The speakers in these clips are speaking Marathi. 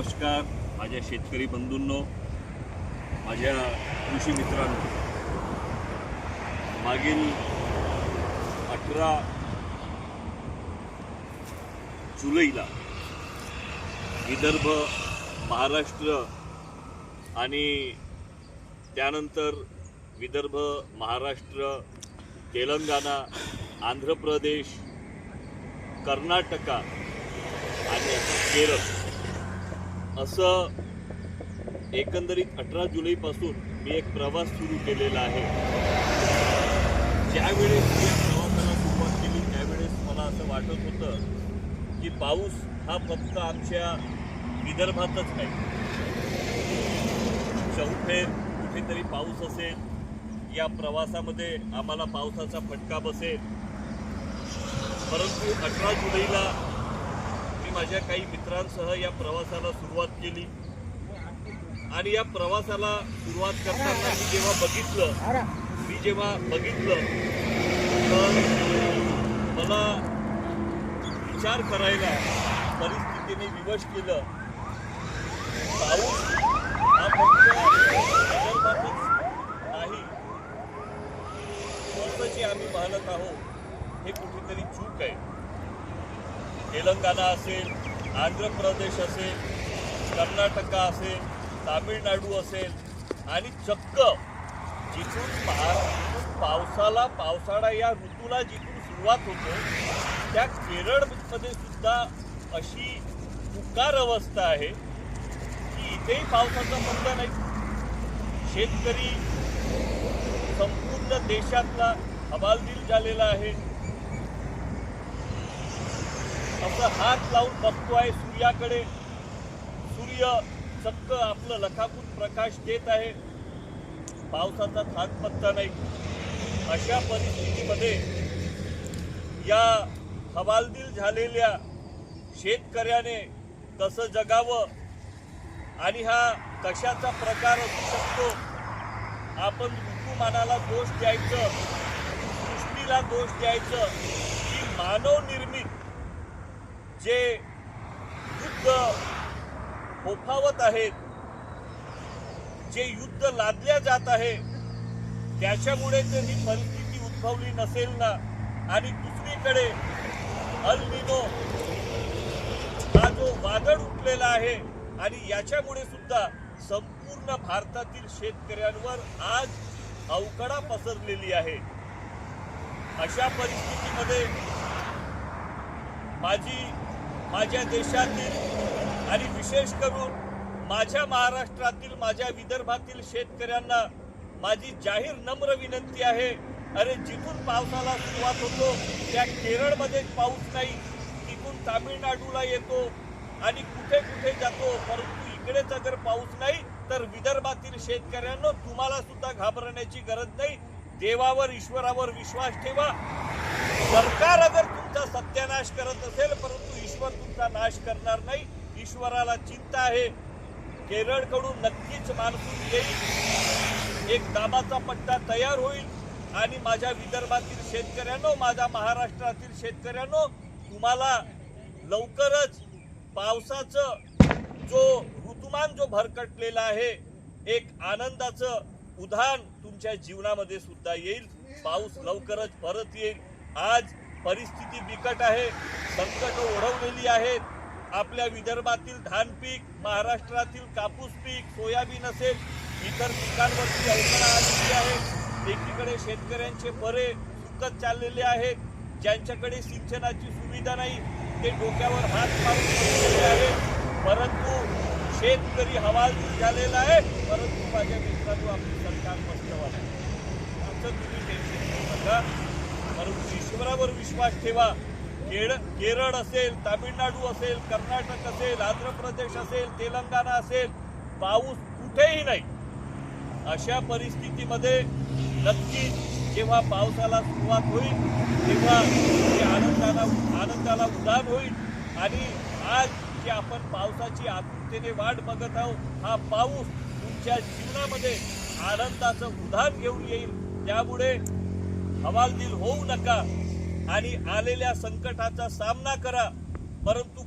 नमस्कार माझ्या शेतकरी बंधूंनो, माझ्या कृषी मित्रांनो, मागील 18 जुलैला विदर्भ, महाराष्ट्र आणि त्यानंतर विदर्भ, महाराष्ट्र, तेलंगणा, आंध्र प्रदेश, कर्नाटका आणि केरळ असं एकंदरीत 18 जुलैपासून मी एक प्रवास सुरू केलेला आहे. ज्यावेळेस या प्रवासाला सुरुवात केली त्यावेळेस मला असं वाटत होतं की पाऊस हा फक्त आमच्या विदर्भातच नाही, चौफेर कुठेतरी पाऊस असेल, या प्रवासामध्ये आम्हाला पावसाचा फटका बसेल. परंतु 18 जुलैला मी माझ्या काही मित्रांसह या प्रवासाला सुरुवात केली आणि या प्रवासाला सुरुवात करताना मी जेव्हा बघितलं तर मला विचार करायला परिस्थितीने विवश केलं. पाऊस हा फक्त विदर्भातच नाही, जी आम्ही पाहत आहोत हे कुठेतरी चूक आहे. तेलंगणा असेल, आंध्र प्रदेश असेल, कर्नाटका असेल, तामिळनाडू असेल आणि चक्क जिथून पावसाळा या ऋतूला जिथून सुरुवात होतो त्या केरळमध्ये सुद्धा अशी पुकार अवस्था आहे की इथेही पावसाचा पत्ता नाही. शेतकरी संपूर्ण देशातला हवालदिल झालेला आहे. असं हात लावून बघतो आहे सूर्याकडे. सूर्य चक्क आपलं लखाकूट प्रकाश देत आहे, पावसाचा थाट पत्ता नाही. अशा परिस्थितीमध्ये या हवालदिल झालेल्या शेतकऱ्याने कसं जगावं आणि हा कशाचा प्रकार असू शकतो? आपण ऋतुमानाला दोष द्यायचं, सृष्टीला दोष द्यायचं की मानव निर्मित जे युद्ध फोफावत आहेत, जे युद्ध लादल्या जात आहे, त्याच्यामुळे जर ही परिस्थिती उद्भवली नसेल ना. आणि दुसरीकडे अल निनो हा जो वादळ उठलेला आहे आणि याच्यामुळे सुद्धा संपूर्ण भारतातील शेतकऱ्यांवर आज अवकडा पसरलेली आहे. अशा परिस्थितीमध्ये माझ्या देशातील आणि विशेष करून माझ्या महाराष्ट्रातील, माझ्या विदर्भातील शेतकऱ्यांना माझी जाहीर नम्र विनंती आहे. अरे, जिथून पावसाला सुरुवात होतो त्या केरळमध्ये पाऊस नाही, तिथून तामिळनाडूला येतो आणि कुठे कुठे जातो, परंतु इकडेच अगर पाऊस नाही तर विदर्भातील शेतकऱ्यांना तुम्हाला सुद्धा घाबरण्याची गरज नाही. देवावर, ईश्वरावर विश्वास ठेवा. सरकार अगर तुमचा सत्यानाश करत असेल परंतु ईश्वर तुमचा नाश करणार नाही. ईश्वराला चिंता आहे. केरळकडून नक्कीच मान्सून येईल, एक दाबाचा पट्टा तयार होईल आणि माझ्या विदर्भातील शेतकऱ्यांनो, माझ्या महाराष्ट्रातील शेतकऱ्यांनो, तुम्हाला लवकरच पावसाचं जो ऋतुमान जो भरकटलेला आहे, एक आनंदाचं उधाण तुमच्या जीवनामध्ये सुद्धा येईल. पाऊस लवकरच परत येईल. आज परिस्थिती बिकट आहे, संकट ओढवलेली आहेत. आपल्या विदर्भातील धान पीक, महाराष्ट्रातील कापूस पीक, सोयाबीन असेल, इतर पिकांवरती अवघड आलेली आहे. एकीकडे शेतकऱ्यांचे बरे सुकत चाललेले आहेत. ज्यांच्याकडे सिंचनाची सुविधा नाही ते डोक्यावर हात मारून बसलेले आहेत. परंतु शेतकरी हवालदिल झालेला आहे. परंतु माझ्या मित्रांनो, आपली सरकार मस्तवाद आहे, असं तुम्ही टेन्शन घेऊ नका. परंतु ईश्वरावर विश्वास ठेवा. केरळ असेल, तामिळनाडू असेल, कर्नाटक असेल, आंध्र प्रदेश असेल, तेलंगणा असेल, पाऊस कुठेही नाही. अशा परिस्थितीमध्ये नक्कीच जेव्हा पावसाला सुरुवात होईल तेव्हा ते आनंदाला उधाण होईल. आणि आज जे आपण पावसाची आतुरतेने वाट बघत आहोत, हा पाऊस तुमच्या जीवनामध्ये आनंदाचं उधाण घेऊन येईल. त्यामुळे हवालदिल होऊ नका आणि आलेल्या संकटाचा सामना करा. परंतु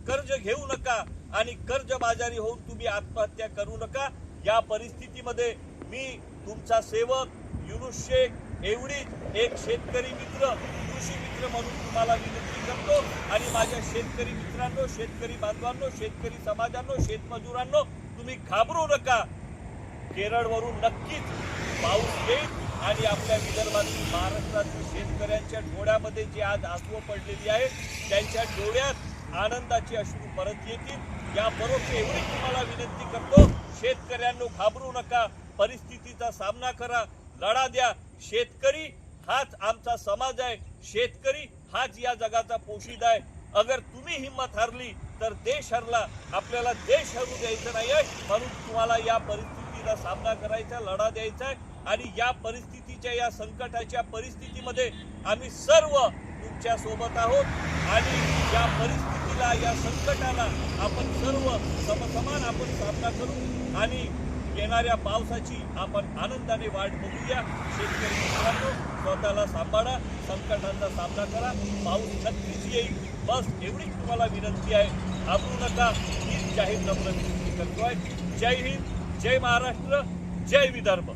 कर्ज घेऊ नका आणि कर्जबाजारी होऊन तुम्ही आत्महत्या करू नका. या परिस्थितीमध्ये मी तुमचा सेवक युनुस शेख एवढीच एक शेतकरी मित्र, कृषी मित्र म्हणून तुम्हाला विनंती करतो. आणि माझ्या शेतकरी मित्रांनो, शेतकरी बांधवांनो, शेतकरी समाजांनो, शेतमजुरांनो, तुम्ही घाबरू नका. केरळवरून नक्कीच पाऊस येईल आणि आपल्या विदर्भातील, महाराष्ट्रातील शेतकऱ्यांच्या डोळ्यामध्ये जे आज आसवं पडलेली आहेत त्यांच्या डोळ्यात आनंदाची अश्रू परत येतील. याबरोबर एवढी तुम्हाला विनंती करतो, शेतकऱ्यांनो घाबरू नका, परिस्थितीचा सामना करा, लढा द्या. शेतकरी हाच आमचा समाज आहे, शेतकरी हाच या जगाचा पोशिंदा आहे. अगर तुम्ही हिंमत हारली तर देश हरला. आपल्याला देश हरू द्यायचं नाही आहे, म्हणून तुम्हाला या परिस्थितीचा सामना करायचा, लढा द्यायचा आहे. आणि या परिस्थितीच्या, या संकटाच्या परिस्थितीमध्ये आम्ही सर्व तुमच्या सोबत आहोत. आणि या परिस्थितीला, या संकटाला आपण सर्व समसमान आपण सामना करू आणि येणाऱ्या पावसाची आपण आनंदाने वाट बघूया. शेतकरी मित्रांनो, स्वतःला सांभाळा, संकटांचा सामना करा, पाऊस नक्कीच येईल. बस एवढीच तुम्हाला विनंती आहे, घाबरू नका. हीच जाहीर नम्र विनंती करतोय. जय हिंद, जय महाराष्ट्र, जय विदर्भ.